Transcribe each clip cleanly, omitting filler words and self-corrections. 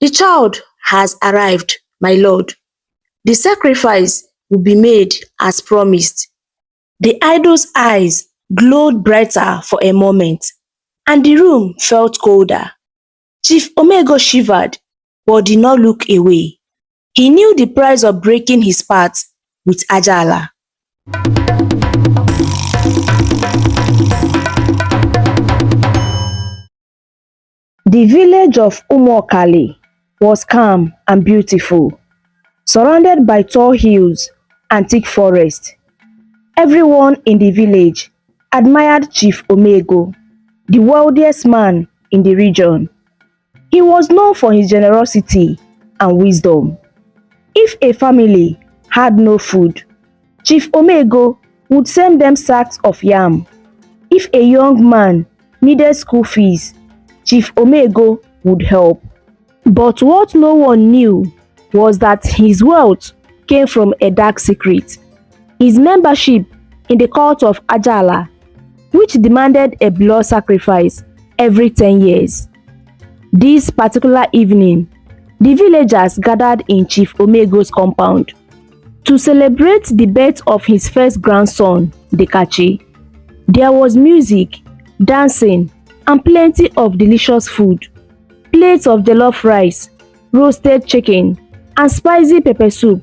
The child has arrived, my lord. The sacrifice will be made as promised. The idol's eyes glowed brighter for a moment, and the room felt colder. Chief Omego shivered, but did not look away. He knew the price of breaking his part with Ajala. The village of Umuokali was calm and beautiful, surrounded by tall hills and thick forest. Everyone in the village admired Chief Omego, the wealthiest man in the region. He was known for his generosity and wisdom. If a family had no food, Chief Omego would send them sacks of yam. If a young man needed school fees, Chief Omego would help. But what no one knew was that his wealth came from a dark secret: his membership in the cult of Ajala, which demanded a blood sacrifice every 10 years. This particular evening, the villagers gathered in Chief Omego's compound to celebrate the birth of his first grandson, Dekachi. There was music, dancing, and plenty of delicious food. Plates of jollof rice, roasted chicken, and spicy pepper soup,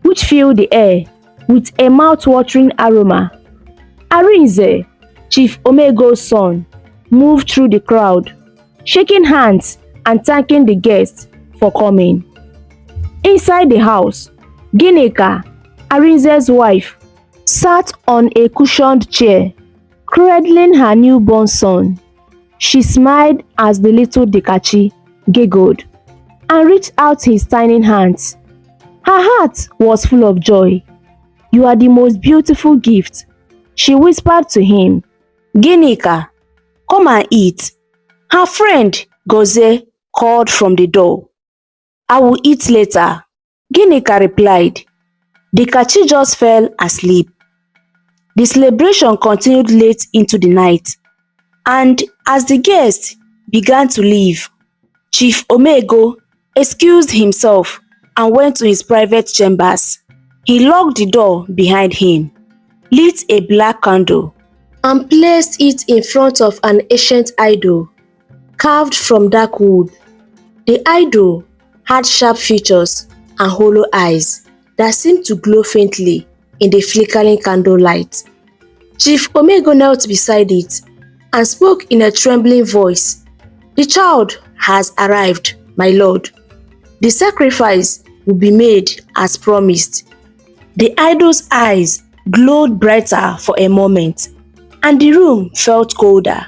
which filled the air with a mouth-watering aroma. Arinze, Chief Omego's son, moved through the crowd, shaking hands and thanking the guests for coming. Inside the house, Ginika, Arinze's wife, sat on a cushioned chair, cradling her newborn son. She smiled as the little Dekachi giggled and reached out his tiny hands. Her heart was full of joy. "You are the most beautiful gift," she whispered to him. "Ginika, come and eat." Her friend, Goze, called from the door. "I will eat later," Ginika replied. Dekachi just fell asleep. The celebration continued late into the night, and as the guests began to leave, Chief Omego excused himself and went to his private chambers. He locked the door behind him, lit a black candle, and placed it in front of an ancient idol carved from dark wood. The idol had sharp features and hollow eyes that seemed to glow faintly in the flickering candlelight. Chief Omego knelt beside it and spoke in a trembling voice. "The child has arrived, my lord. The sacrifice will be made as promised." The idol's eyes glowed brighter for a moment, and the room felt colder.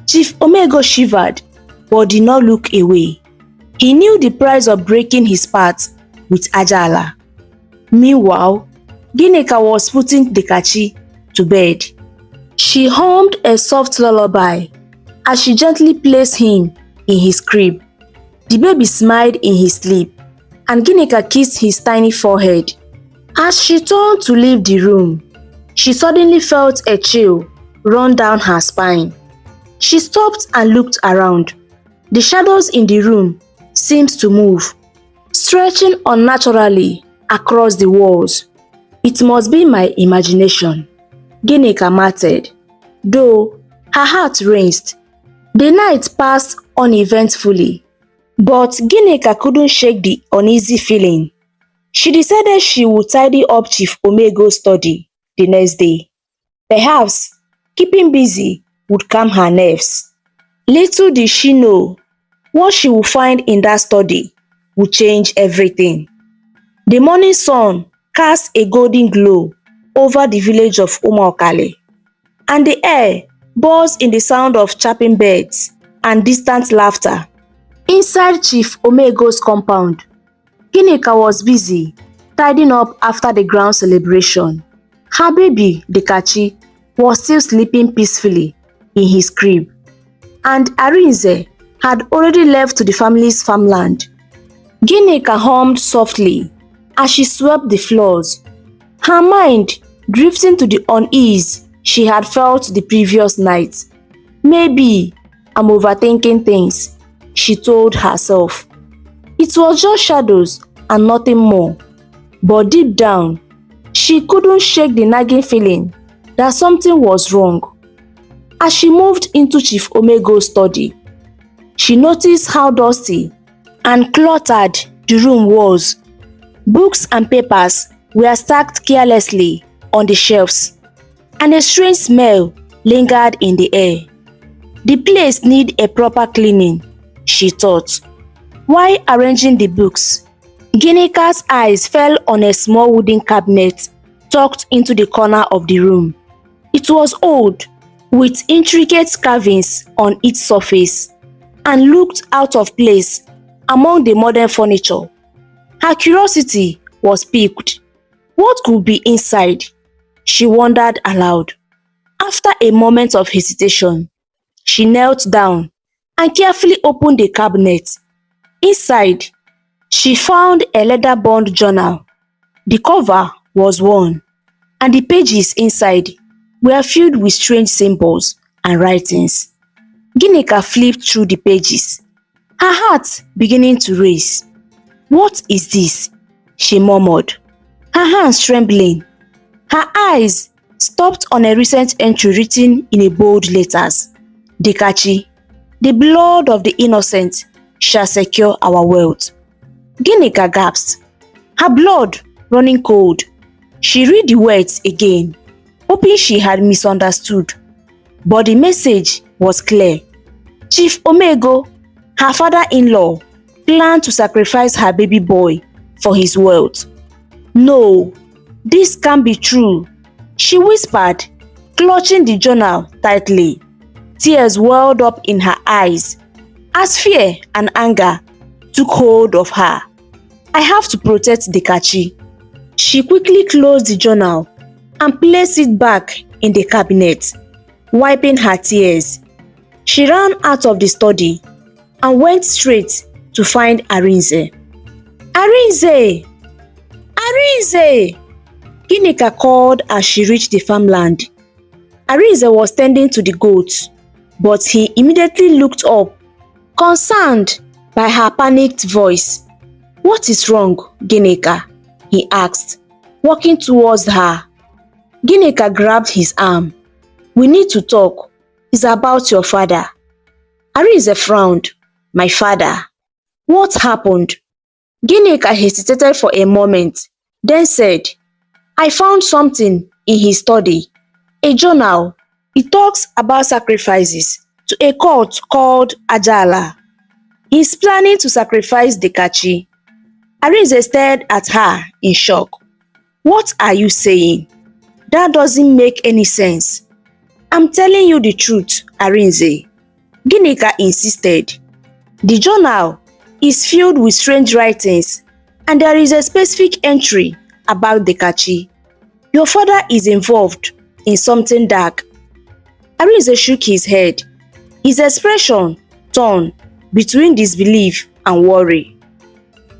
Chief Omego shivered, but did not look away. He knew the price of breaking his part with Ajala. Meanwhile, Ginika was putting Dekachi to bed. She hummed a soft lullaby as she gently placed him in his crib. The baby smiled in his sleep, and Ginika kissed his tiny forehead. As she turned to leave the room, she suddenly felt a chill run down her spine. She stopped and looked around. The shadows in the room seemed to move, stretching unnaturally across the walls. "It must be my imagination," Ginika muttered, though her heart raced. The night passed uneventfully, but Ginika couldn't shake the uneasy feeling. She decided she would tidy up Chief Omego's study the next day. Perhaps keeping busy would calm her nerves. Little did she know, what she would find in that study would change everything. The morning sun cast a golden glow over the village of Umuokali, and the air buzzed in the sound of chirping birds and distant laughter. Inside Chief Omego's compound, Ginika was busy tidying up after the ground celebration. Her baby, Dekachi, was still sleeping peacefully in his crib, and Arinze had already left to the family's farmland. Ginika hummed softly as she swept the floors, her mind drifting to the unease she had felt the previous night. "Maybe I'm overthinking things," she told herself. It was just shadows and nothing more. But deep down, she couldn't shake the nagging feeling that something was wrong. As she moved into Chief Omego's study, she noticed how dusty and cluttered the room was. Books and papers were stacked carelessly on the shelves, and a strange smell lingered in the air. The place needed a proper cleaning, she thought. While arranging the books, Ginika's eyes fell on a small wooden cabinet tucked into the corner of the room. It was old, with intricate carvings on its surface, and looked out of place among the modern furniture. Her curiosity was piqued. What could be inside? She wondered aloud. After a moment of hesitation, she knelt down and carefully opened the cabinet. Inside, she found a leather-bound journal. The cover was worn, and the pages inside were filled with strange symbols and writings. Ginika flipped through the pages, her heart beginning to race. "What is this?" she murmured, her hands trembling. Her eyes stopped on a recent entry written in bold letters. "Dekachi, the blood of the innocent shall secure our wealth." Ginika gasped, her blood running cold. She read the words again, hoping she had misunderstood. But the message was clear. Chief Omego, her father-in-law, planned to sacrifice her baby boy for his wealth. "No, this can't be true," she whispered, clutching the journal tightly. Tears welled up in her eyes as fear and anger took hold of her. "I have to protect Dekachi." She quickly closed the journal and placed it back in the cabinet, wiping her tears. She ran out of the study and went straight to find Arinze. "Arinze! Arinze!" Ginika called as she reached the farmland. Arinze was tending to the goats, but he immediately looked up, concerned by her panicked voice. "What is wrong, Ginika?" he asked, walking towards her. Ginika grabbed his arm. "We need to talk. It's about your father." Arinze frowned. "My father? What happened?" Ginika hesitated for a moment, then said, "I found something in his study. A journal. It talks about sacrifices to a cult called Ajala. He's planning to sacrifice Dekachi." Arinze stared at her in shock. "What are you saying? That doesn't make any sense." "I'm telling you the truth, Arinze," Ginika insisted. "The journal is filled with strange writings, and there is a specific entry about Dekachi. Your father is involved in something dark." Arinze shook his head, his expression torn between disbelief and worry.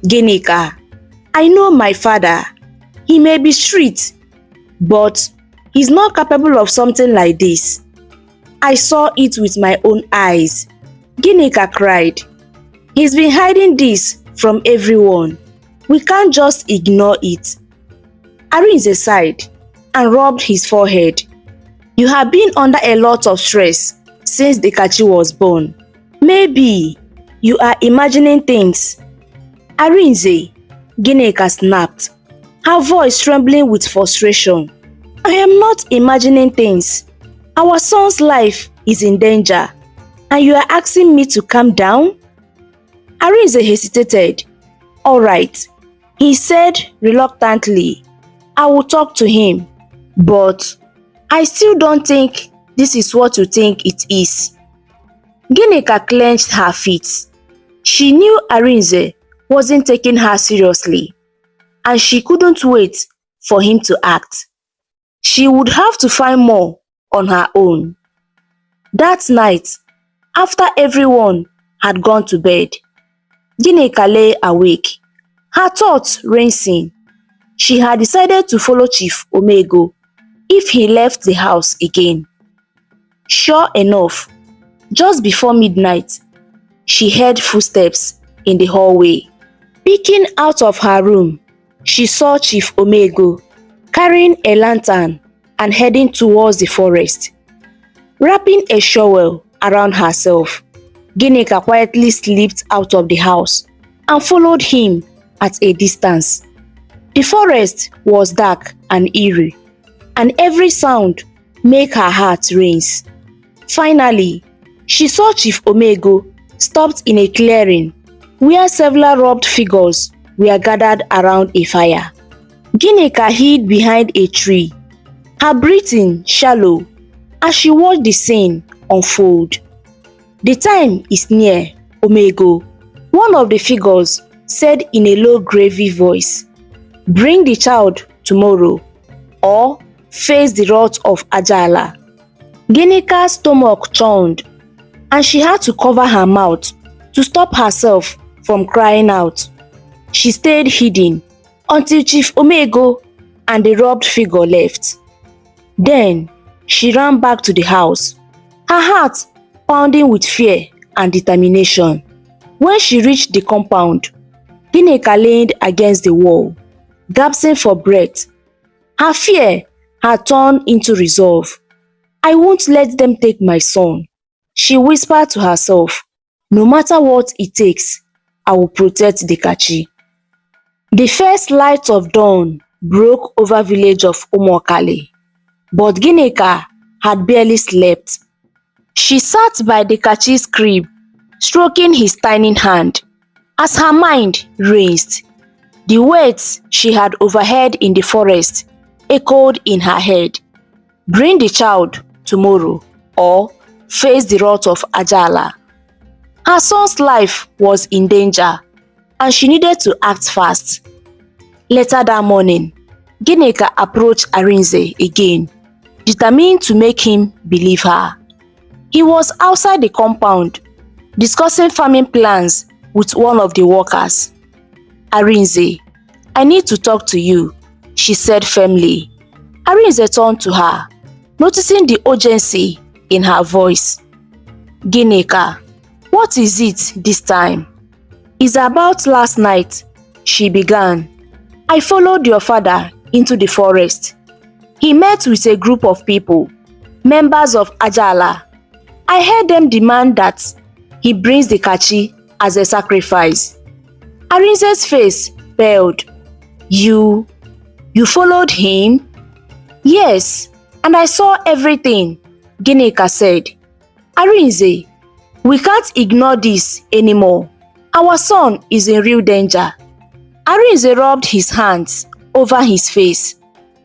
"Ginika, I know my father. He may be street, but he's not capable of something like this. I saw it with my own eyes." Ginika cried. "He's been hiding this from everyone. We can't just ignore it." Arinze sighed and rubbed his forehead. "You have been under a lot of stress since Dekachi was born. Maybe you are imagining things." "Arinze," Ginika snapped, her voice trembling with frustration. "I am not imagining things. Our son's life is in danger, and you are asking me to calm down?" Arinze hesitated. "All right," he said reluctantly. "I will talk to him, but I still don't think this is what you think it is." Ginika clenched her feet. She knew Arinze wasn't taking her seriously, and she couldn't wait for him to act. She would have to find more on her own. That night, after everyone had gone to bed, Ginika lay awake, her thoughts racing. She had decided to follow Chief Omego if he left the house again. Sure enough, just before midnight, she heard footsteps in the hallway. Peeking out of her room, she saw Chief Omego carrying a lantern and heading towards the forest. Wrapping a shovel around herself, Ginika quietly slipped out of the house and followed him at a distance. The forest was dark and eerie, and every sound made her heart race. Finally, she saw Chief Omego stopped in a clearing where several robed figures were gathered around a fire. Ginika hid behind a tree, her breathing shallow as she watched the scene unfold. "The time is near, Omego," one of the figures said in a low gravy voice. "Bring the child tomorrow, or face the wrath of Ajala." Ginika's stomach churned, and she had to cover her mouth to stop herself from crying out. She stayed hidden until Chief Omego and the robed figure left. Then she ran back to the house, her heart pounding with fear and determination. When she reached the compound, Ginika leaned against the wall, gasping for breath. Her fear had turned into resolve. "I won't let them take my son," she whispered to herself. "No matter what it takes, I will protect the Kachi." The first light of dawn broke over the village of Umuokali, but Ginika had barely slept. She sat by the Kachi's crib, stroking his tiny hand. As her mind raced, the words she had overheard in the forest echoed in her head. "Bring the child tomorrow, or face the wrath of Ajala." Her son's life was in danger, and she needed to act fast. Later that morning, Ginika approached Arinze again, determined to make him believe her. He was outside the compound, discussing farming plans with one of the workers. "Arinze, I need to talk to you," she said firmly. Arinze turned to her, noticing the urgency in her voice. "Ginika, what is it this time?" "It's about last night," she began. "I followed your father into the forest. He met with a group of people, members of Ajala. I heard them demand that he brings the Kachi as a sacrifice." Arinze's face paled. You followed him?" "Yes, and I saw everything," Ginika said. "Arinze, we can't ignore this anymore. Our son is in real danger." Arinze rubbed his hands over his face,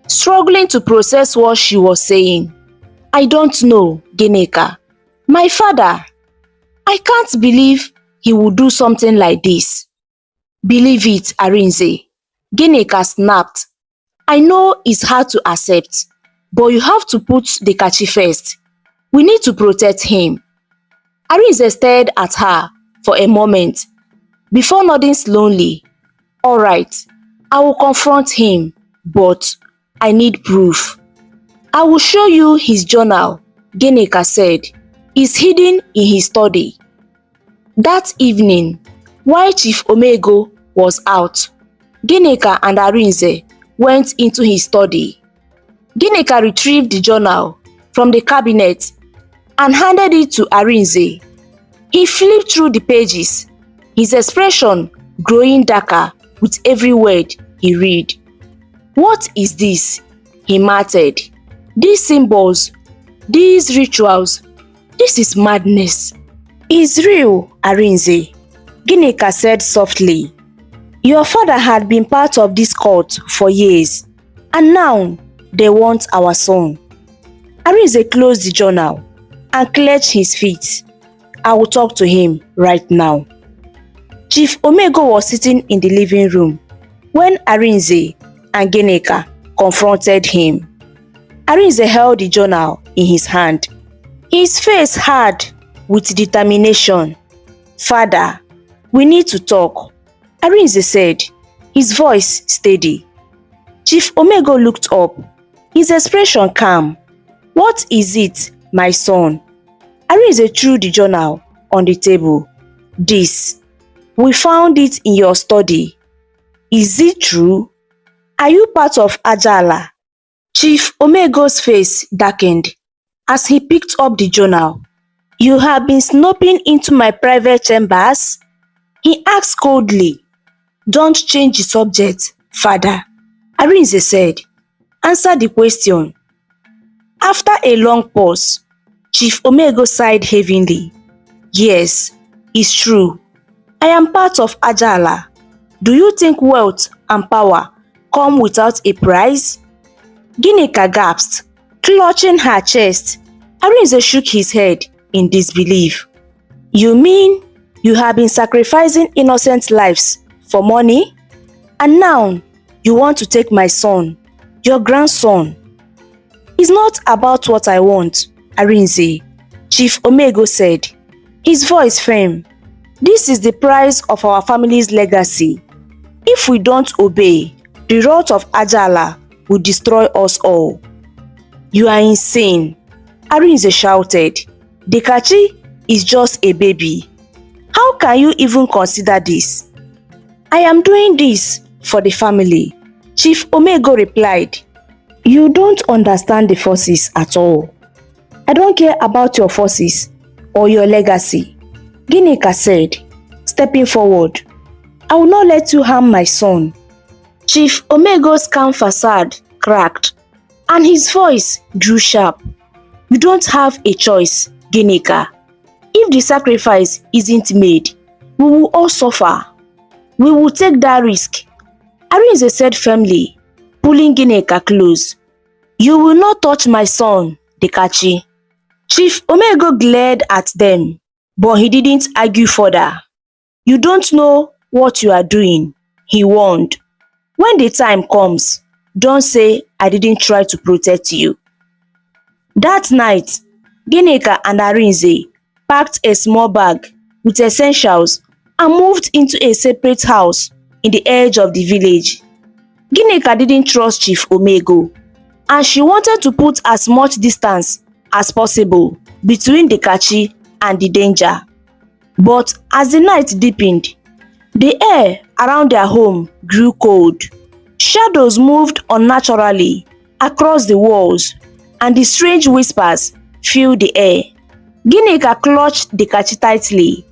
struggling to process what she was saying. "I don't know, Ginika. My father, I can't believe he would do something like this." "Believe it, Arinze," Ginika snapped. "I know it's hard to accept, but you have to put the Kachi first. We need to protect him." Arinze stared at her for a moment before nodding slowly. "All right, I will confront him, but I need proof." "I will show you his journal," Ginika said. "It's hidden in his study." That evening, while Chief Omego was out, Ginika and Arinze went into his study. Ginika retrieved the journal from the cabinet and handed it to Arinze. He flipped through the pages, his expression growing darker with every word he read. "What is this?" he muttered. "These symbols, these rituals, this is madness." "It's real, Arinze," Ginika said softly. "Your father had been part of this cult for years, and now they want our son." Arinze closed the journal and clenched his feet. "I will talk to him right now." Chief Omego was sitting in the living room when Arinze and Ginika confronted him. Arinze held the journal in his hand, his face hard with determination. "Father, we need to talk," Arinze said, his voice steady. Chief Omego looked up, his expression calm. "What is it, my son?" Arinze threw the journal on the table. "This. We found it in your study. Is it true? Are you part of Ajala? Chief Omego's face darkened as he picked up the journal. You have been snooping into my private chambers? He asked coldly. Don't change the subject, Father, Arinze said. Answer the question. After a long pause, Chief Omego sighed heavily. Yes, it's true. I am part of Ajala. Do you think wealth and power come without a price? Ginika gasped, clutching her chest. Arinze shook his head in disbelief. You mean you have been sacrificing innocent lives for money? And now you want to take my son, your grandson? It's not about what I want, Arinze, Chief Omego said, his voice firm. This is the price of our family's legacy. If we don't obey, the wrath of Ajala will destroy us all. You are insane, Arinze shouted. Dekachi is just a baby. How can you even consider this? I am doing this for the family, Chief Omego replied. You don't understand the forces at all. I don't care about your forces or your legacy, Ginika said, stepping forward. I will not let you harm my son. Chief Omego's calm facade cracked, and his voice grew sharp. You don't have a choice, Ginika. If the sacrifice isn't made, we will all suffer. We will take that risk, Arinze said firmly, pulling Ginika close. You will not touch my son, Dekachi. Chief Omego glared at them, but he didn't argue further. You don't know what you are doing, he warned. When the time comes, don't say I didn't try to protect you. That night, Ginika and Arinze packed a small bag with essentials and moved into a separate house in the edge of the village. Ginika didn't trust Chief Omego, and she wanted to put as much distance as possible between Dekachi and the danger. But as the night deepened, the air around their home grew cold. Shadows moved unnaturally across the walls, and the strange whispers filled the air. Ginika clutched Dekachi tightly,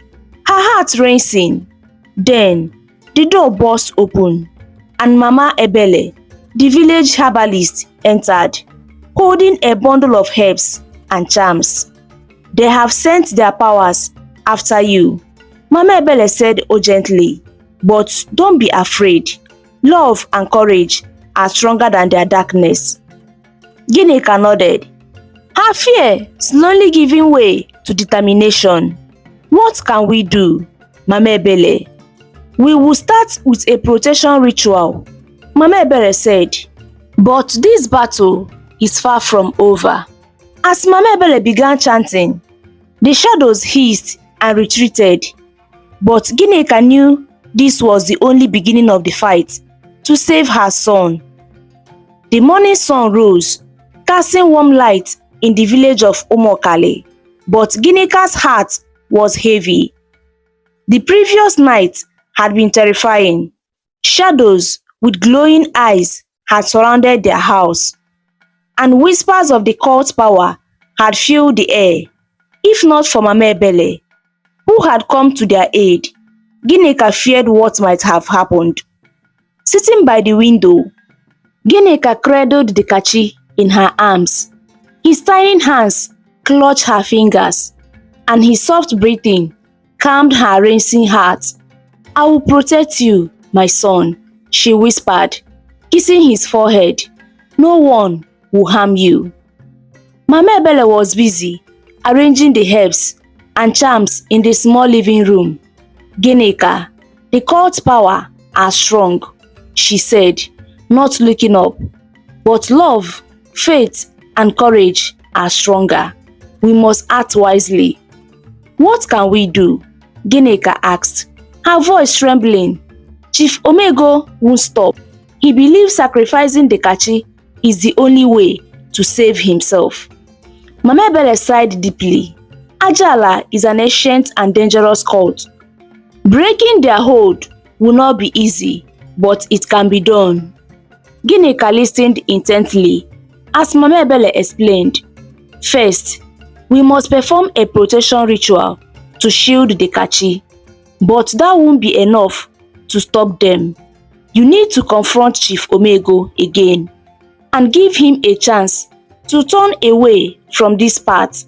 her heart racing. Then, the door burst open, and Mama Ebele, the village herbalist, entered, holding a bundle of herbs and charms. They have sent their powers after you, Mama Ebele said urgently. But don't be afraid. Love and courage are stronger than their darkness. Ginika nodded, her fear slowly giving way to determination. What can we do, Mama Ebele? We will start with a protection ritual, Mama Ebele said. But this battle is far from over. As Mama Ebele began chanting, the shadows hissed and retreated. But Ginika knew this was the only beginning of the fight to save her son. The morning sun rose, casting warm light in the village of Umuokali, but Ginika's heart was heavy. The previous night had been terrifying. Shadows with glowing eyes had surrounded their house, and whispers of the cult power had filled the air. If not for Mama Ebele, who had come to their aid, Ginika feared what might have happened. Sitting by the window, Ginika cradled Dekachi in her arms. His tiny hands clutched her fingers, and his soft breathing calmed her racing heart. I will protect you, my son, she whispered, kissing his forehead. No one will harm you. Mama Ebele was busy arranging the herbs and charms in the small living room. Ginika, the cult power are strong, she said, not looking up. But love, faith, and courage are stronger. We must act wisely. What can we do? Ginika asked, her voice trembling. Chief Omego won't stop. He believes sacrificing Dekachi is the only way to save himself. Mama Ebele sighed deeply. Ajala is an ancient and dangerous cult. Breaking their hold will not be easy, but it can be done. Ginika listened intently as Mama Ebele explained. First, we must perform a protection ritual to shield the kachi, but that won't be enough to stop them. You need to confront Chief Omego again and give him a chance to turn away from this path.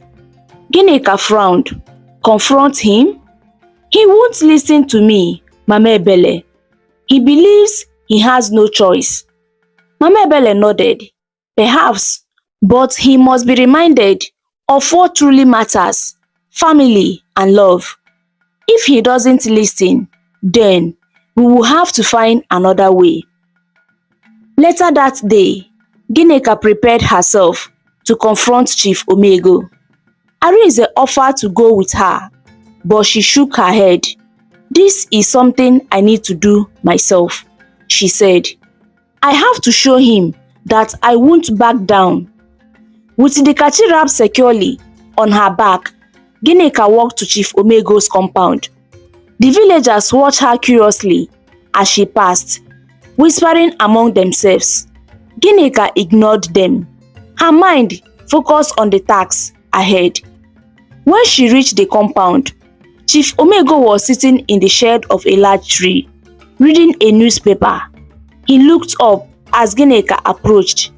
Ginika frowned. Confront him? He won't listen to me, Mama Ebele. He believes he has no choice. Mama Ebele nodded. Perhaps, but he must be reminded of what truly matters: family and love. If he doesn't listen, then we will have to find another way. Later that day, Ginika prepared herself to confront Chief Omego. Arinze offered to go with her, but she shook her head. This is something I need to do myself, she said. I have to show him that I won't back down. With the kachi wrapped securely on her back, Ginika walked to Chief Omego's compound. The villagers watched her curiously as she passed, whispering among themselves. Ginika ignored them. Her mind focused on the task ahead. When she reached the compound, Chief Omego was sitting in the shade of a large tree, reading a newspaper. He looked up as Ginika approached,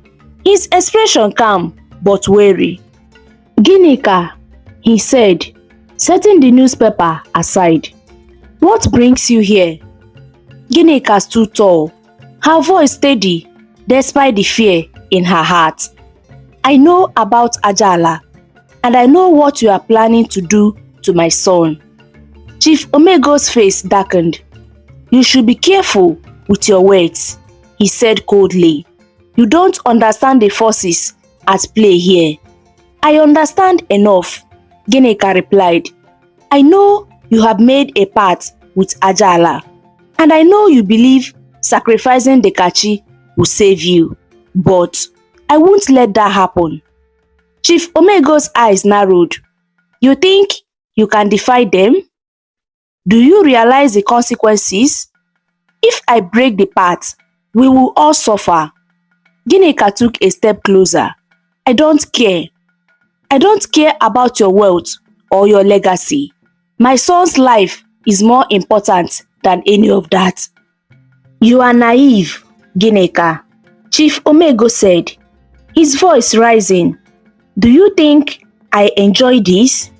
his expression calm but wary. Ginika, he said, setting the newspaper aside. What brings you here? Ginika stood tall, her voice steady despite the fear in her heart. I know about Ajala, and I know what you are planning to do to my son. Chief Omego's face darkened. You should be careful with your words, he said coldly. You don't understand the forces at play here. I understand enough, Ginika replied. I know you have made a pact with Ajala, and I know you believe sacrificing the kachi will save you, but I won't let that happen. Chief Omego's eyes narrowed. You think you can defy them? Do you realize the consequences? If I break the path, we will all suffer. Ginika took a step closer. I don't care. I don't care about your wealth or your legacy. My son's life is more important than any of that. You are naive, Ginika, Chief Omego said, his voice rising. Do you think I enjoy this?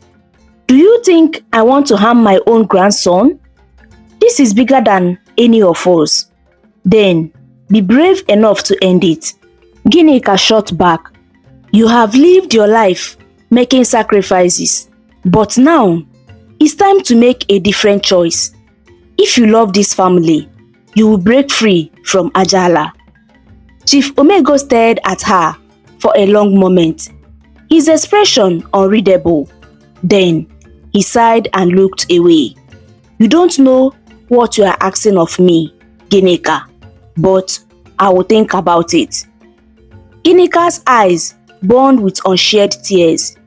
Do you think I want to harm my own grandson? This is bigger than any of us. Then, be brave enough to end it. Ginika shot back. You have lived your life making sacrifices, but now it's time to make a different choice. If you love this family, you will break free from Ajala. Chief Omego stared at her for a long moment, his expression unreadable. Then, he sighed and looked away. You don't know what you are asking of me, Ginika, but I will think about it. Ginika's eyes burned with unshed tears.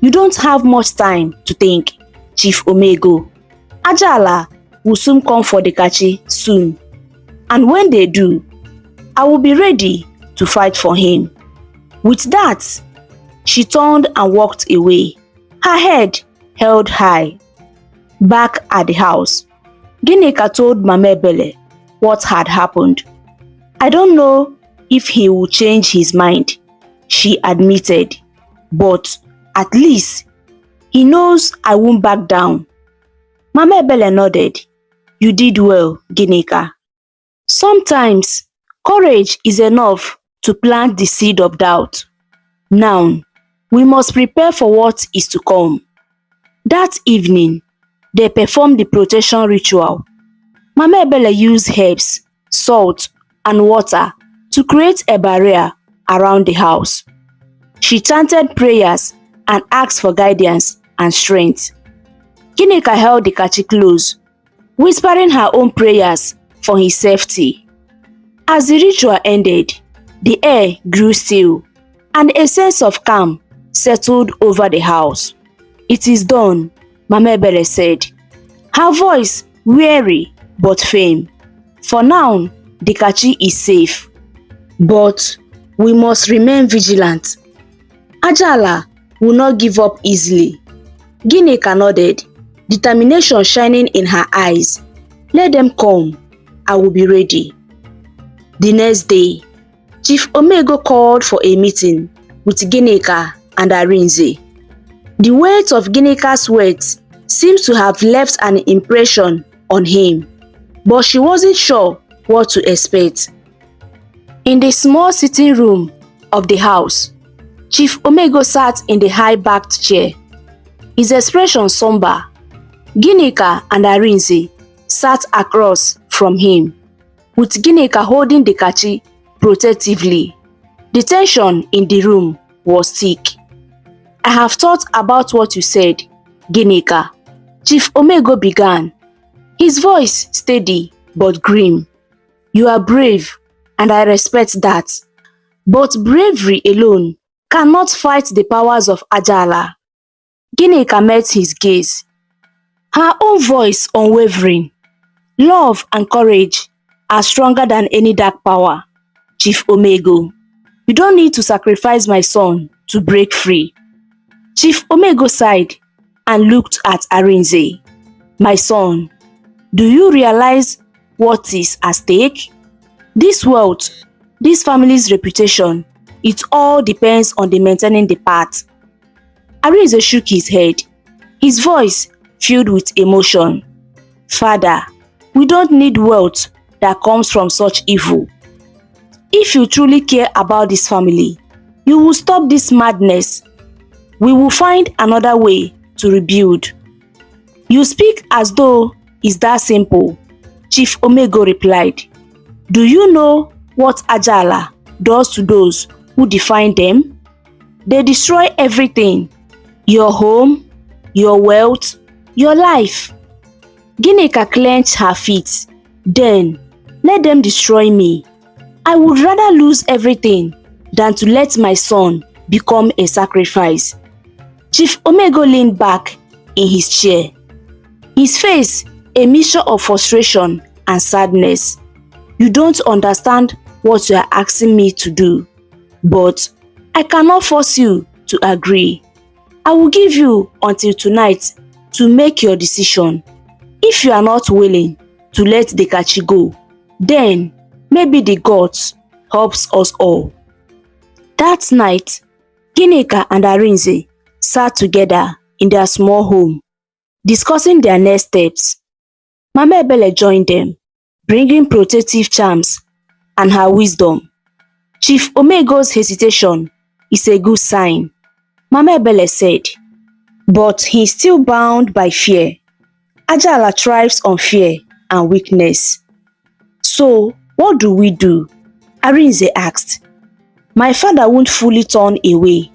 You don't have much time to think, Chief Omego. Ajala will soon come for the kachi soon. And when they do, I will be ready to fight for him. With that, she turned and walked away, her head held high. Back at the house, Ginika told Mama Ebele what had happened. I don't know if he will change his mind, she admitted, but at least he knows I won't back down. Mama Ebele nodded. You did well, Ginika. Sometimes courage is enough to plant the seed of doubt. Now, we must prepare for what is to come. That evening, they performed the protection ritual. Mama Ebele used herbs, salt, and water to create a barrier around the house. She chanted prayers and asked for guidance and strength. Ginika held the kachi close, whispering her own prayers for his safety. As the ritual ended, the air grew still, and a sense of calm settled over the house. It is done, Mama Ebele said. Her voice weary but firm. For now, Dikachi is safe, but we must remain vigilant. Ajala will not give up easily. Ginika nodded, determination shining in her eyes. Let them come, I will be ready. The next day, Chief Omego called for a meeting with Ginika and Arinze. The weight of Ginika's words seems to have left an impression on him, but she wasn't sure what to expect. In the small sitting room of the house, Chief Omego sat in the high-backed chair, his expression somber. Ginika and Arinze sat across from him, with Ginika holding Dikachi protectively. The tension in the room was thick. I have thought about what you said, Ginika, Chief Omego began, his voice steady but grim. You are brave, and I respect that. But bravery alone cannot fight the powers of Ajala. Ginika met his gaze, her own voice unwavering. Love and courage are stronger than any dark power, Chief Omego. You don't need to sacrifice my son to break free. Chief Omego sighed and looked at Arinze. My son, do you realize what is at stake? This wealth, this family's reputation, it all depends on the maintaining the path. Arinze shook his head, his voice filled with emotion. Father, we don't need wealth that comes from such evil. If you truly care about this family, you will stop this madness. We will find another way to rebuild. You speak as though it's that simple, Chief Omego replied. Do you know what Ajala does to those who define them? They destroy everything. Your home, your wealth, your life. Ginika clenched her feet. Then, let them destroy me. I would rather lose everything than to let my son become a sacrifice. Chief Omego leaned back in his chair, his face a mixture of frustration and sadness. You don't understand what you are asking me to do, but I cannot force you to agree. I will give you until tonight to make your decision. If you are not willing to let Dikachi go, then maybe the gods helps us all. That night, Ginika and Arinze sat together in their small home, discussing their next steps. Mama Ebele joined them, bringing protective charms and her wisdom. Chief Omego's hesitation is a good sign, Mama Ebele said, but he's still bound by fear. Ajala thrives on fear and weakness. So, what do we do? Arinze asked. My father won't fully turn away,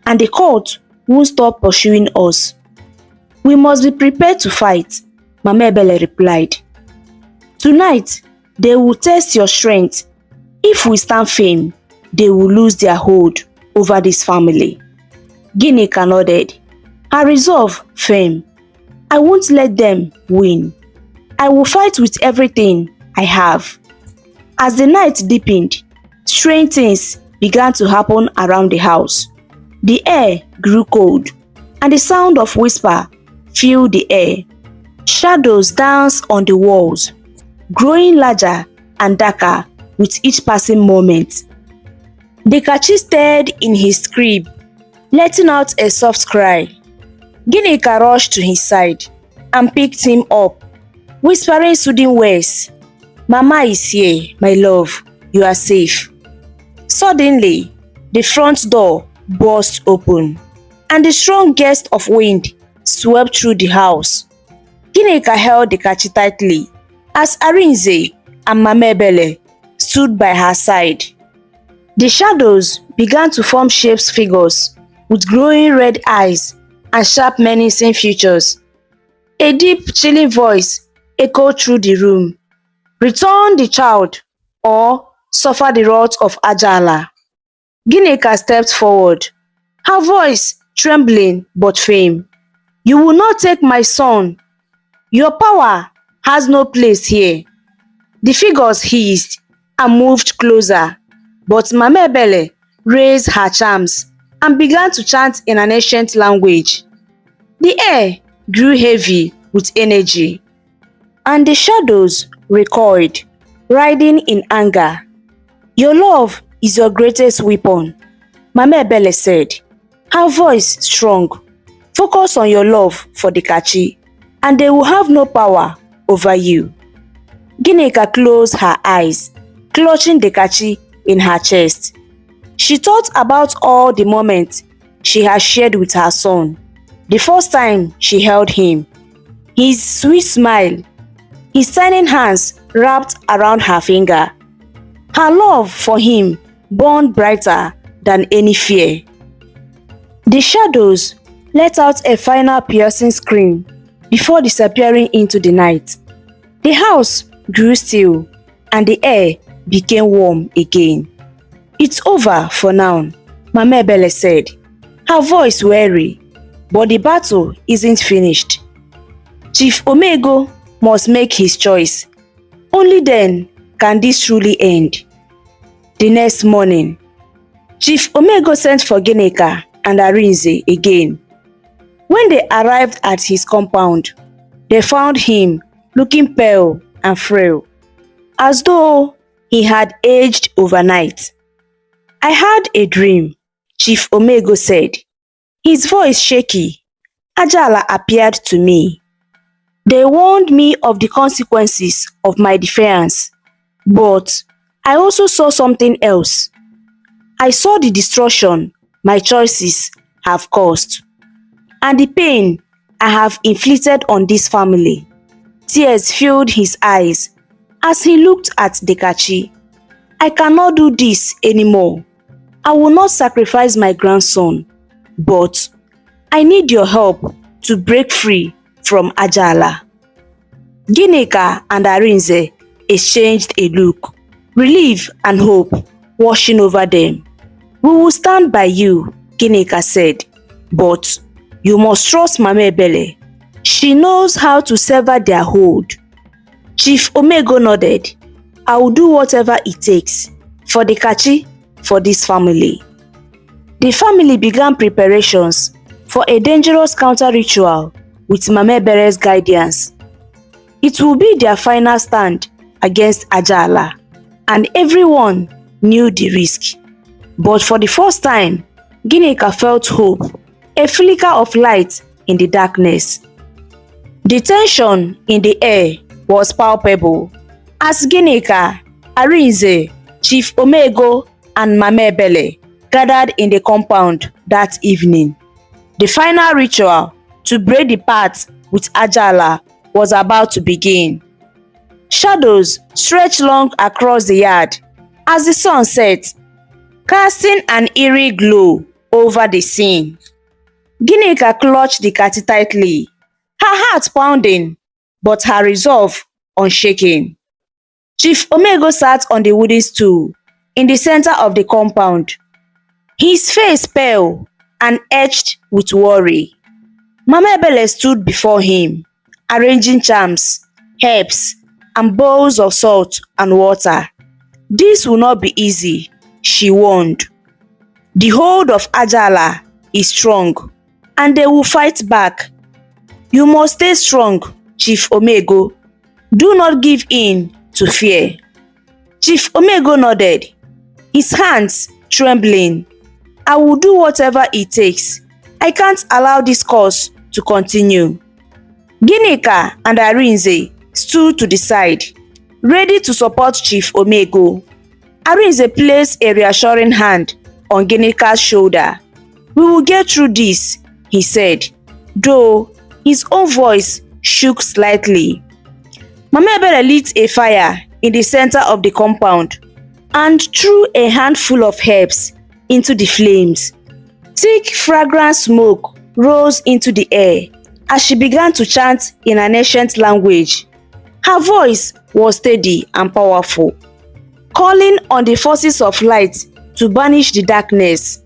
and the court won't stop pursuing us. We must be prepared to fight, Mama Ebele replied. Tonight, they will test your strength. If we stand firm, they will lose their hold over this family. Ginika nodded, her resolve firm. I won't let them win. I will fight with everything I have. As the night deepened, strange things began to happen around the house. The air grew cold, and the sound of whisper filled the air. Shadows danced on the walls, growing larger and darker with each passing moment. Dikachi stared in his crib, letting out a soft cry. Ginika rushed to his side and picked him up, whispering soothing words. Mama is here, my love. You are safe. Suddenly, the front door burst open, and the strong gust of wind swept through the house. Ginika held Dikachi tightly as Arinze and Mama Ebele stood by her side. The shadows began to form shapes figures with glowing red eyes and sharp menacing features. A deep, chilling voice echoed through the room. Return the child, or suffer the wrath of Ajala. Ginika stepped forward, her voice trembling but firm. You will not take my son. Your power has no place here. The figures hissed and moved closer, but Mama Ebele raised her charms and began to chant in an ancient language. The air grew heavy with energy, and the shadows recoiled, riding in anger. "Your love is your greatest weapon," Mama Ebele said, her voice strong. "Focus on your love for the Kachi, and they will have no power over you." Ginika closed her eyes, clutching the Kachi in her chest. She thought about all the moments she had shared with her son. The first time she held him, his sweet smile, his tiny hands wrapped around her finger. Her love for him burned brighter than any fear. The shadows let out a final piercing scream before disappearing into the night. The house grew still and the air became warm again. "It's over for now," Mama Ebele said, her voice weary, "but the battle isn't finished. Chief Omego must make his choice. Only then can this truly end." The next morning, Chief Omego sent for Ginika and Arinze again. When they arrived at his compound, they found him looking pale and frail, as though he had aged overnight. "I had a dream," Chief Omego said, his voice shaky. "Ajala appeared to me. They warned me of the consequences of my defiance, but I also saw something else. I saw the destruction my choices have caused, and the pain I have inflicted on this family." Tears filled his eyes as he looked at the Kachi. "I cannot do this anymore. I will not sacrifice my grandson, but I need your help to break free from Ajala." Ginika and Arinze exchanged a look, relief and hope washing over them. "We will stand by you," Ginika said, "but you must trust Mama Ebele. She knows how to sever their hold." Chief Omego nodded. "I will do whatever it takes for the Kachi, for this family." The family began preparations for a dangerous counter ritual with Mama Ebele's guidance. It will be their final stand against Ajala, and everyone knew the risk. But for the first time, Ginika felt hope, a flicker of light in the darkness. The tension in the air was palpable as Ginika, Arinze, Chief Omego, and Mama Ebele gathered in the compound that evening. The final ritual to break the path with Ajala was about to begin. Shadows stretched long across the yard as the sun set, casting an eerie glow over the scene. Ginika clutched the Kati tightly, her heart pounding, but her resolve unshaken. Chief Omego sat on the wooden stool in the center of the compound, his face pale and etched with worry. Mama Ebele stood before him, arranging charms, herbs, and bowls of salt and water. "This will not be easy," she warned. "The hold of Ajala is strong, and they will fight back. You must stay strong, Chief Omego. Do not give in to fear." Chief Omego nodded, his hands trembling. "I will do whatever it takes. I can't allow this cause to continue." Ginika and Arinze stood to the side, ready to support Chief Omego. Arinze placed a reassuring hand on Ginika's shoulder. "We will get through this," he said, though his own voice shook slightly. Mama Ebele lit a fire in the center of the compound and threw a handful of herbs into the flames. Thick, fragrant smoke rose into the air as she began to chant in an ancient language. Her voice was steady and powerful, calling on the forces of light to banish the darkness.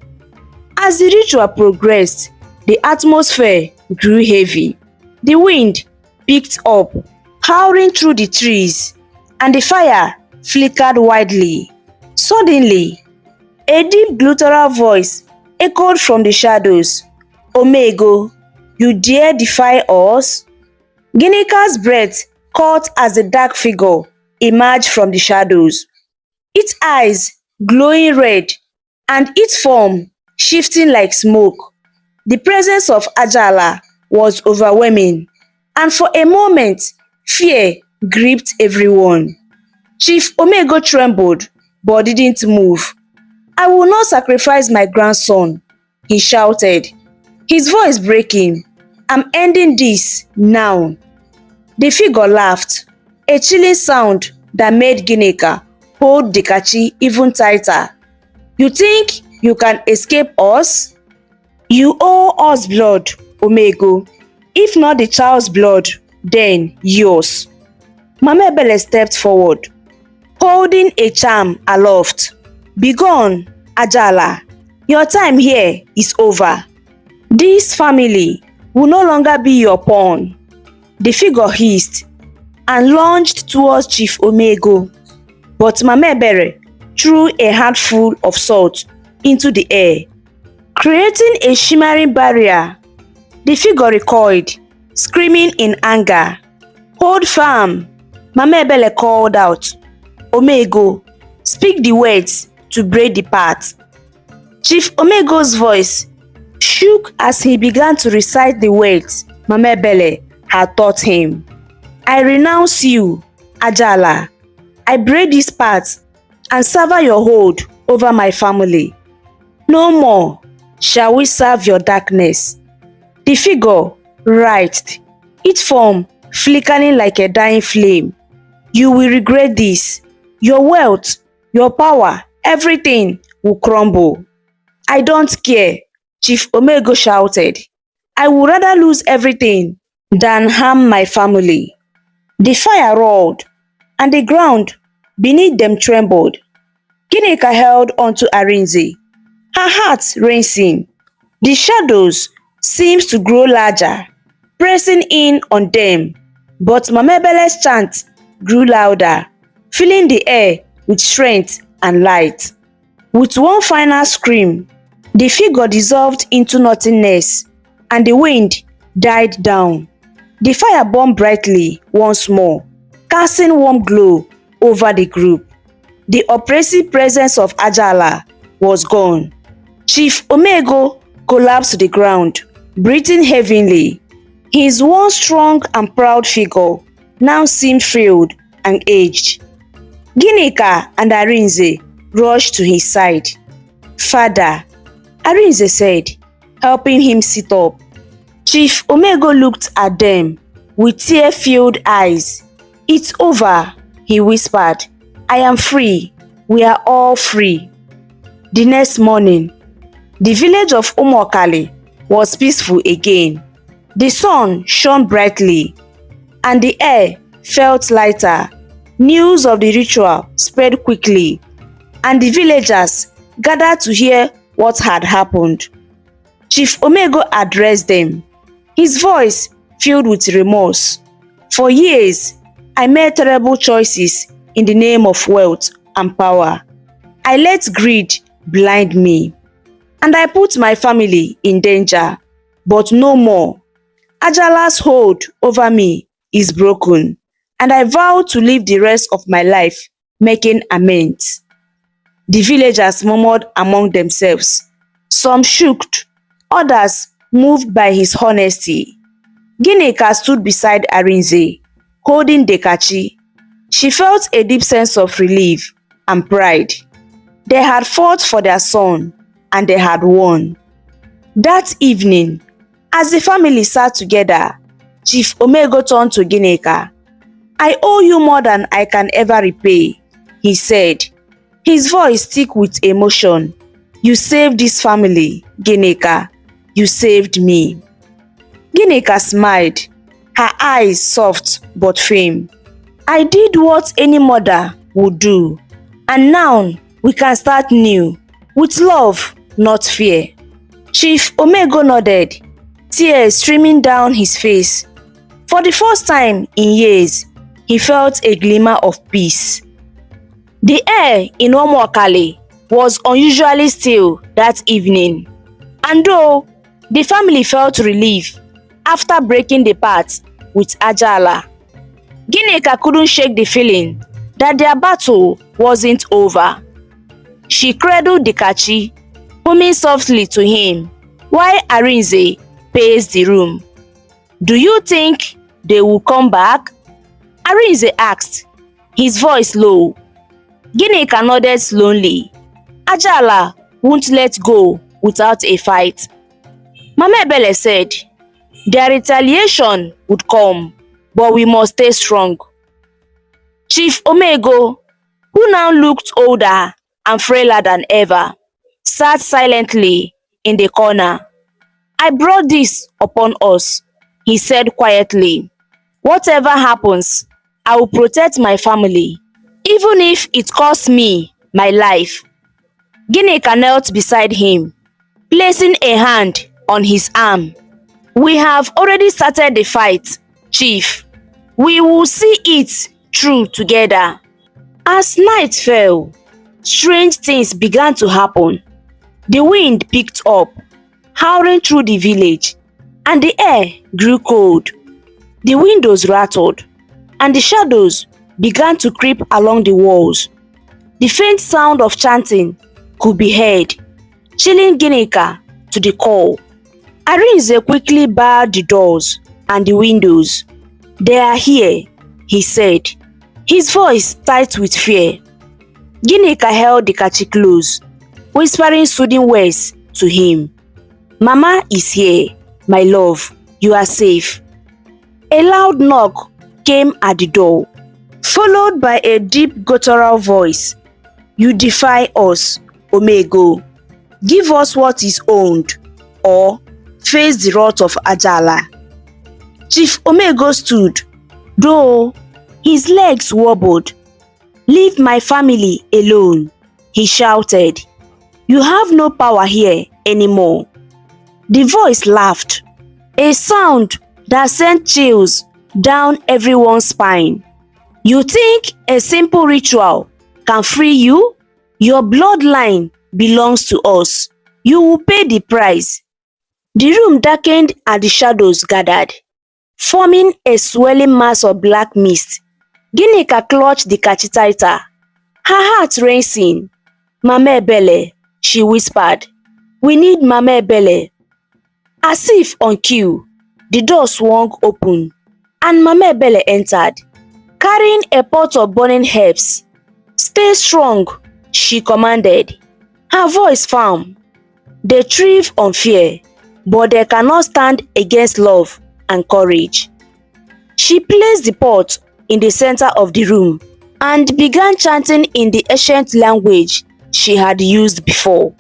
As the ritual progressed, the atmosphere grew heavy. The wind picked up howling through the trees, and the fire flickered wildly. Suddenly, a deep guttural voice echoed from the shadows. "Omego, you dare defy us?" Ginika's breath caught as the dark figure emerged from the shadows, its eyes glowing red and its form shifting like smoke. The presence of Ajala was overwhelming, and for a moment, fear gripped everyone. Chief Omego trembled but didn't move. "I will not sacrifice my grandson," he shouted, his voice breaking. "I'm ending this now." The figure laughed, a chilling sound that made Ginika hold Dikachi even tighter. "You think you can escape us? You owe us blood, Omego. If not the child's blood, then yours." Mama Ebele stepped forward, holding a charm aloft. "Begone, Ajala. Your time here is over. This family will no longer be your pawn." The figure hissed and lunged towards Chief Omego, but Mama Ebele threw a handful of salt into the air, creating a shimmering barrier. The figure recoiled, screaming in anger. "Hold firm," Mama Ebele called out. "Omego, speak the words to break the path." Chief Omego's voice shook as he began to recite the words Mama Ebele had taught him. "I renounce you, Ajala. I break this path and sever your hold over my family. No more shall we serve your darkness." The figure writhed, its form flickering like a dying flame. "You will regret this. Your wealth, your power, everything will crumble." "I don't care," Chief Omego shouted. "I would rather lose everything than harm my family." The fire roared, and the ground beneath them trembled. Ginika held onto Arinze, her heart racing. The shadows seemed to grow larger, pressing in on them, but Mama Ebele's chant grew louder, filling the air with strength and light. With one final scream, the figure dissolved into nothingness, and the wind died down. The fire burned brightly once more, casting warm glow over the group. The oppressive presence of Ajala was gone. Chief Omego collapsed to the ground, breathing heavily. His once strong and proud figure now seemed frail and aged. Ginika and Arinze rushed to his side. "Father," Arinze said, helping him sit up. Chief Omego looked at them with tear-filled eyes. "It's over," he whispered. "I am free. We are all free." The next morning, the village of Umuokali was peaceful again. The sun shone brightly, and the air felt lighter. News of the ritual spread quickly, and the villagers gathered to hear what had happened. Chief Omego addressed them, his voice filled with remorse. "For years, I made terrible choices in the name of wealth and power. I let greed blind me, and I put my family in danger. But no more. Ajala's hold over me is broken, and I vow to live the rest of my life making amends." The villagers murmured among themselves. Some shook, others moved by his honesty. Ginika stood beside Arinze, holding Dekachi. She felt a deep sense of relief and pride. They had fought for their son, and they had won. That evening, as the family sat together, Chief Omego turned to Ginika. "I owe you more than I can ever repay," he said, his voice thick with emotion. "You saved this family, Ginika. You saved me." Ginika smiled, her eyes soft but firm. "I did what any mother would do, and now we can start new, with love, not fear." Chief Omego nodded, tears streaming down his face. For the first time in years, he felt a glimmer of peace. The air in Umuokali was unusually still that evening, and though the family felt relief after breaking the part with Ajala, Ginika couldn't shake the feeling that their battle wasn't over. She cradled Dikachi, humming softly to him while Arinze paced the room. "Do you think they will come back?" Arinze asked, his voice low. Ginika nodded slowly. Ajala won't let go without a fight. Mama Ebele said, "Their retaliation would come, but we must stay strong." Chief Omego, who now looked older and frailer than ever, sat silently in the corner. "I brought this upon us," he said quietly. "Whatever happens, I will protect my family, even if it costs me my life." Ginika knelt beside him, placing a hand on his arm. "We have already started the fight, Chief. We will see it through together." As night fell, strange things began to happen. The wind picked up, howling through the village, and the air grew cold. The windows rattled, and the shadows began to creep along the walls. The faint sound of chanting could be heard, chilling Ginika to the core. Arinze quickly barred the doors and the windows. "They are here," he said, his voice tight with fear. Ginika held Dikachi close, whispering soothing words to him. "Mama is here, my love. You are safe." A loud knock came at the door, followed by a deep guttural voice. "You defy us, Omego. Give us what is owned, or face the wrath of Ajala." Chief Omego stood, though his legs wobbled. "Leave my family alone," he shouted. "You have no power here anymore." The voice laughed, a sound that sent chills down everyone's spine. "You think a simple ritual can free you? Your bloodline belongs to us. You will pay the price." The room darkened and the shadows gathered, forming a swirling mass of black mist. Ginika clutched Dikachi tighter, her heart racing. "Mama Ebele," she whispered. "We need Mama Ebele." As if on cue, the door swung open, and Mama Ebele entered, carrying a pot of burning herbs. "Stay strong," she commanded, her voice firm. "They thrive on fear, but they cannot stand against love and courage." She placed the pot in the center of the room and began chanting in the ancient language she had used before.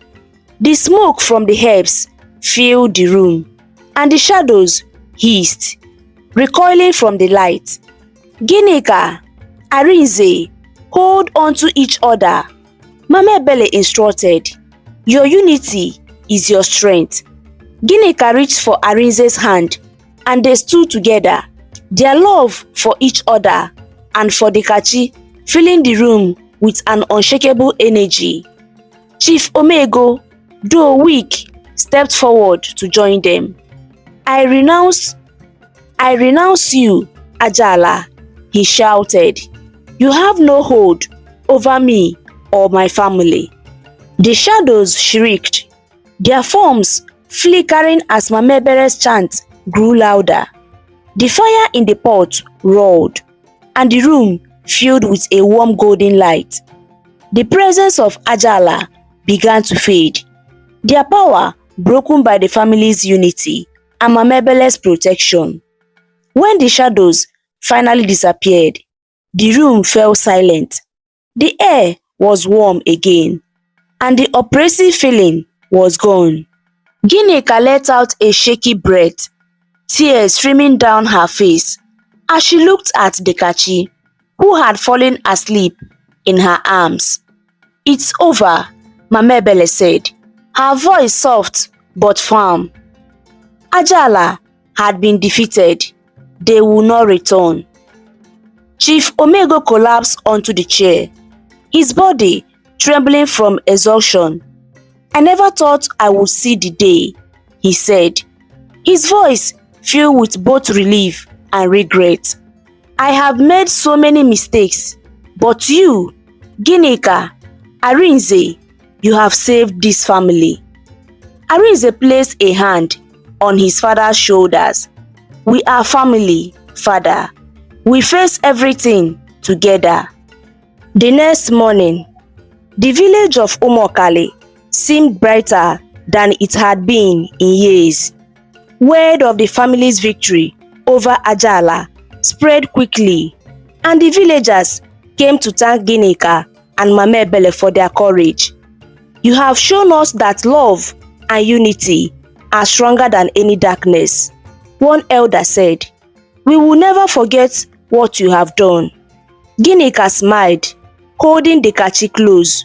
The smoke from the herbs filled the room, and the shadows hissed, recoiling from the light. "Ginika, Arinze, hold on to each other," Mama Ebele instructed. "Your unity is your strength." Ginika reached for Arinze's hand, and they stood together, their love for each other and for Dikachi filling the room with an unshakable energy. Chief Omego, though weak, stepped forward to join them. I renounce you, Ajala," he shouted. "You have no hold over me or my family." The shadows shrieked, their forms flickering as Mama Ebele's chant grew louder. The fire in the pot roared, and the room filled with a warm golden light. The presence of Ajala began to fade, their power broken by the family's unity and Mama Ebele's protection. When the shadows finally disappeared, the room fell silent. The air was warm again, and the oppressive feeling was gone. Ginika let out a shaky breath, tears streaming down her face as she looked at Dikachi, who had fallen asleep in her arms. "It's over," Mama Ebele said, her voice soft but firm. Ajala had been defeated. They will not return. Chief Omego collapsed onto the chair, his body trembling from exhaustion. "I never thought I would see the day," he said, his voice filled with both relief and regret. "I have made so many mistakes, but you, Ginika, Arinze, you have saved this family." Arinze placed a hand on his father's shoulders. "We are family, father. We face everything together." The next morning, the village of Umuokali seemed brighter than it had been in years. Word of the family's victory over Ajala spread quickly, and the villagers came to thank Ginika and Mama Ebele for their courage. "You have shown us that love and unity are stronger than any darkness," one elder said. "We will never forget what you have done." Ginika smiled, holding the kachi close.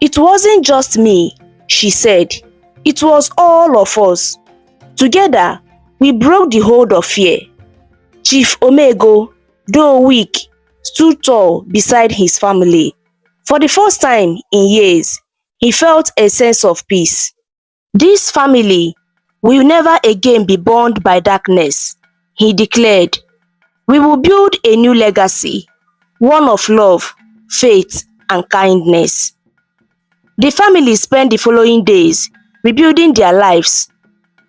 "It wasn't just me," she said. "It was all of us. Together, we broke the hold of fear." Chief Omego, though weak, stood tall beside his family. For the first time in years, he felt a sense of peace. "This family will never again be bound by darkness," he declared. "We will build a new legacy, one of love, faith, and kindness." The family spent the following days rebuilding their lives.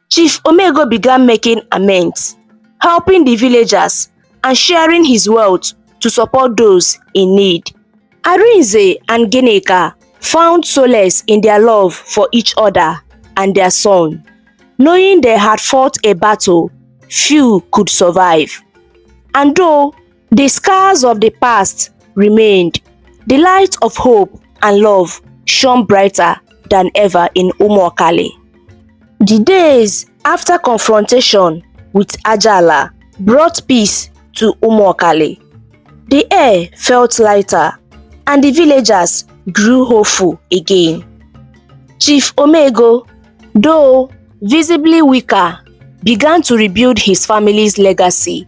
Chief Omego began making amends, helping the villagers, and sharing his wealth to support those in need. Arinze and Ginika found solace in their love for each other and their son, knowing they had fought a battle few could survive. And though the scars of the past remained, the light of hope and love shone brighter than ever in Umuokali. The days after confrontation with Ajala brought peace to Umuokali. The air felt lighter, and the villagers grew hopeful again. Chief Omego, though visibly weaker, began to rebuild his family's legacy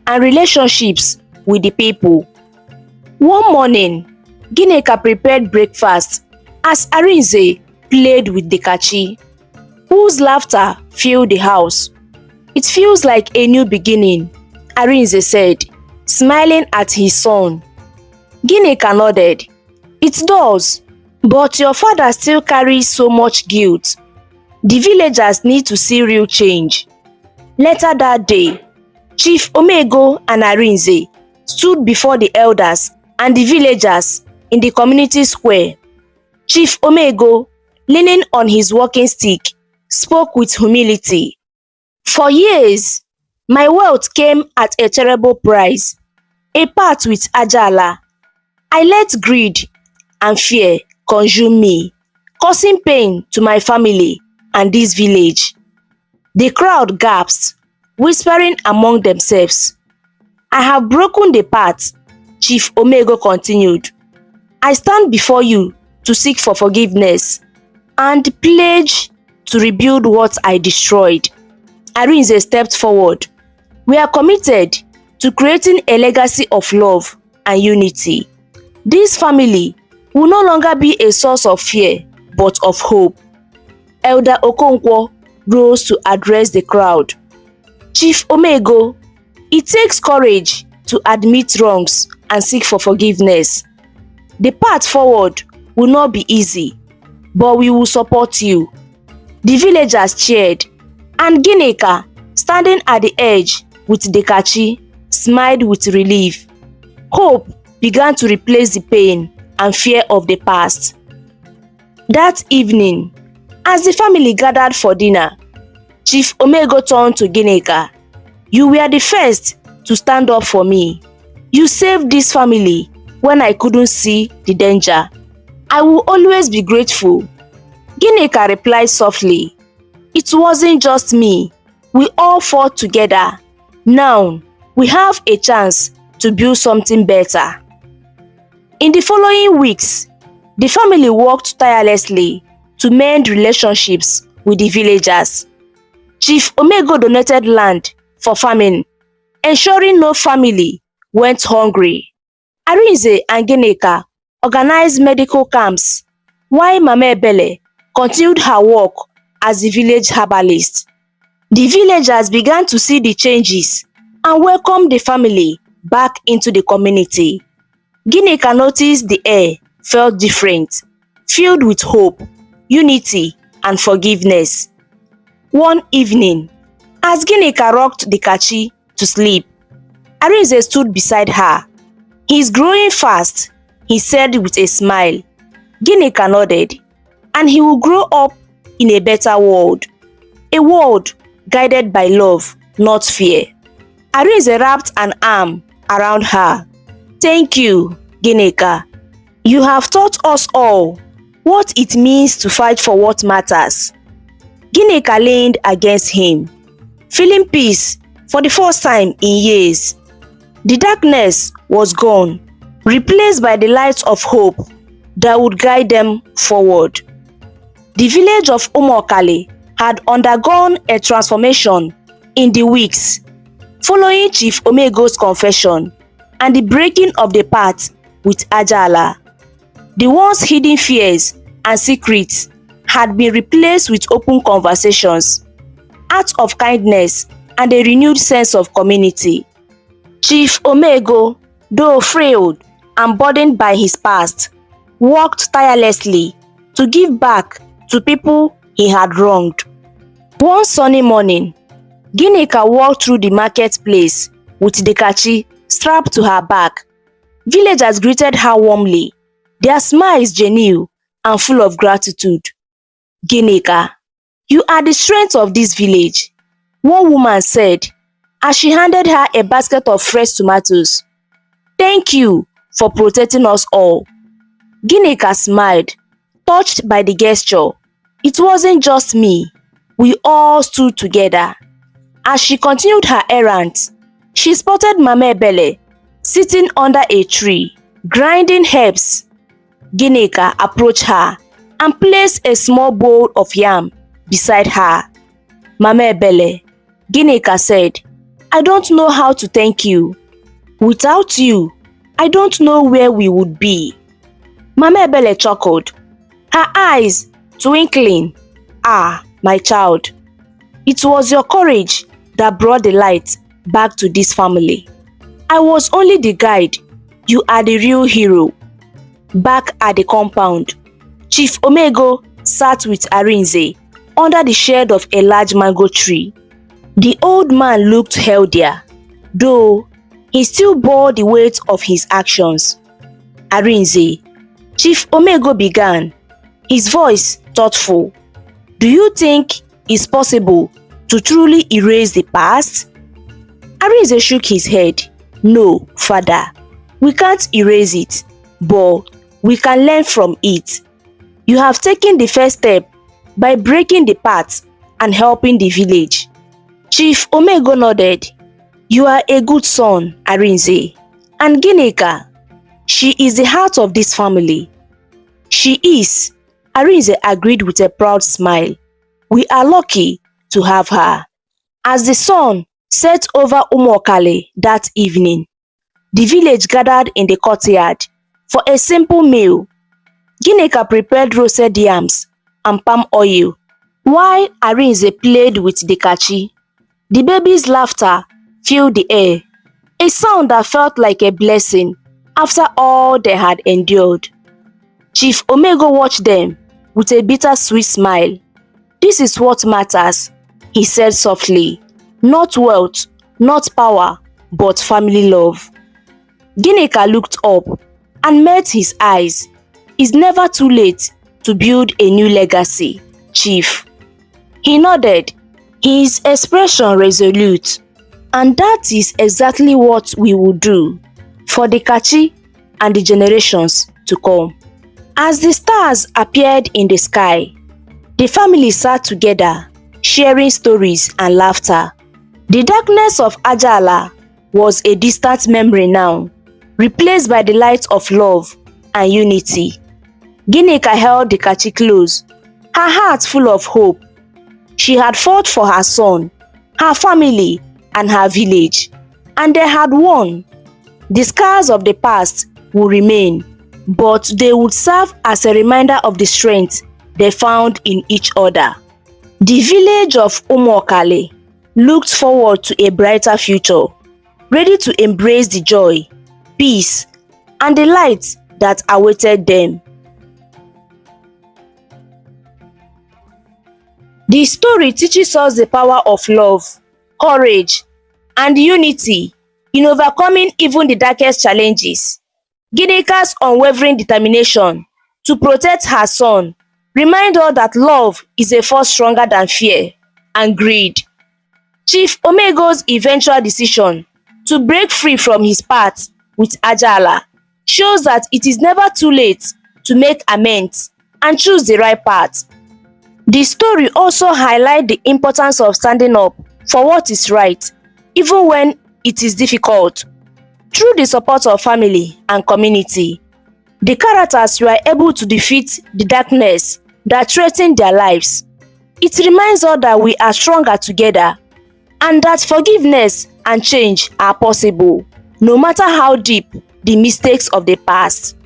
and relationships with the people. One morning, Ginika prepared breakfast as Arinze played with the kachi, whose laughter filled the house. "It feels like a new beginning," Arinze said, smiling at his son. Ginika nodded. "It does, but your father still carries so much guilt. The villagers need to see real change." Later that day, Chief Omego and Arinze stood before the elders and the villagers in the community square. Chief Omego, leaning on his walking stick, spoke with humility. "For years, my wealth came at a terrible price, a part with Ajala. I let greed and fear consume me, causing pain to my family and this village." The crowd gasped, whispering among themselves. "I have broken the pact," Chief Omego continued. "I stand before you to seek for forgiveness and pledge to rebuild what I destroyed." Arinze stepped forward. "We are committed to creating a legacy of love and unity. This family will no longer be a source of fear, but of hope." Elder Okonkwo rose to address the crowd. "Chief Omego, it takes courage to admit wrongs and seek for forgiveness. The path forward will not be easy, but we will support you." The villagers cheered, and Ginika, standing at the edge with the kachi, smiled with relief. Hope began to replace the pain and fear of the past. That evening, as the family gathered for dinner, Chief Omego turned to Ginika. "You were the first to stand up for me. You saved this family when I couldn't see the danger. I will always be grateful." Ginika replied softly, "It wasn't just me. We all fought together. Now, we have a chance to build something better." In the following weeks, the family worked tirelessly to mend relationships with the villagers. Chief Omego donated land for farming, ensuring no family went hungry. Arinze and Ginika organized medical camps, while Mama Ebele continued her work as the village herbalist. The villagers began to see the changes and welcomed the family back into the community. Ginika noticed the air felt different, filled with hope, unity, and forgiveness. One evening, as Ginika rocked the kachi to sleep, Arinze stood beside her. "He's growing fast," he said with a smile. Ginika nodded. "And he will grow up in a better world. A world guided by love, not fear." Arinze wrapped an arm around her. "Thank you, Ginika. You have taught us all what it means to fight for what matters." Ginika leaned against him, feeling peace for the first time in years. The darkness was gone, replaced by the light of hope that would guide them forward. The village of Umuokali had undergone a transformation in the weeks following Chief Omego's confession and the breaking of the pact with Ajala. The once hidden fears and secrets had been replaced with open conversations, acts of kindness, and a renewed sense of community. Chief Omego, though frail and burdened by his past, worked tirelessly to give back to people he had wronged. One sunny morning, Ginika walked through the marketplace with the kachi strapped to her back. Villagers greeted her warmly, their smiles genuine and full of gratitude. "Ginika, you are the strength of this village," one woman said as she handed her a basket of fresh tomatoes. "Thank you for protecting us all." Ginika smiled, touched by the gesture. "It wasn't just me. We all stood together." As she continued her errand, she spotted Mama Ebele sitting under a tree, grinding herbs. Ginika approached her and placed a small bowl of yam beside her. "Mama Ebele," Ginika said, "I don't know how to thank you. Without you, I don't know where we would be." Mama Ebele chuckled, her eyes twinkling. "Ah, my child, it was your courage that brought the light back to this family. I was only the guide. You are the real hero." Back at the compound, Chief Omego sat with Arinze under the shade of a large mango tree. The old man looked healthier, though he still bore the weight of his actions. "Arinze," Chief Omego began, his voice thoughtful, "do you think it's possible to truly erase the past?" Arinze shook his head. "No, father, we can't erase it, but we can learn from it. You have taken the first step by breaking the pact and helping the village." Chief Omego nodded. "You are a good son, Arinze. And Ginika, she is the heart of this family." "She is," Arinze agreed with a proud smile. "We are lucky to have her." As the sun set over Umuokali that evening, the village gathered in the courtyard for a simple meal. Ginika prepared roasted yams and palm oil, while Arinze played with the kachi. The baby's laughter filled the air, a sound that felt like a blessing after all they had endured. Chief Omego watched them with a bittersweet smile. "This is what matters," he said softly. "Not wealth, not power, but family love." Ginika looked up and met his eyes. "It's never too late to build a new legacy, Chief." He nodded, his expression resolute. "And that is exactly what we will do for the kachi and the generations to come." As the stars appeared in the sky, the family sat together, sharing stories and laughter. The darkness of Ajala was a distant memory now, replaced by the light of love and unity. Ginika held the kachi close, her heart full of hope. She had fought for her son, her family, and her village, and they had won. The scars of the past will remain, but they would serve as a reminder of the strength they found in each other. The village of Umuokali looked forward to a brighter future, ready to embrace the joy, peace, and the light that awaited them. The story teaches us the power of love, courage, and unity in overcoming even the darkest challenges. Ginika's unwavering determination to protect her son reminds us that love is a force stronger than fear and greed. Chief Omego's eventual decision to break free from his path with Ajala shows that it is never too late to make amends and choose the right path. The story also highlights the importance of standing up for what is right, even when it is difficult. Through the support of family and community, the characters were able to defeat the darkness that threatened their lives. It reminds us that we are stronger together and that forgiveness and change are possible, no matter how deep the mistakes of the past.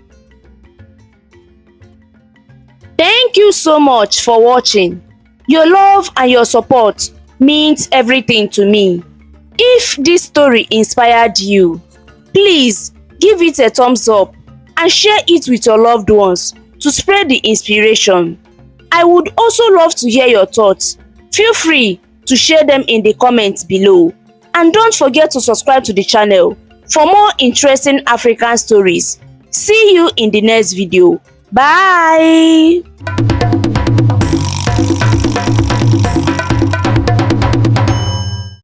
Thank you so much for watching. Your love and your support means everything to me. If this story inspired you, please give it a thumbs up and share it with your loved ones to spread the inspiration. I would also love to hear your thoughts. Feel free to share them in the comments below. And don't forget to subscribe to the channel for more interesting African stories. See you in the next video. Bye!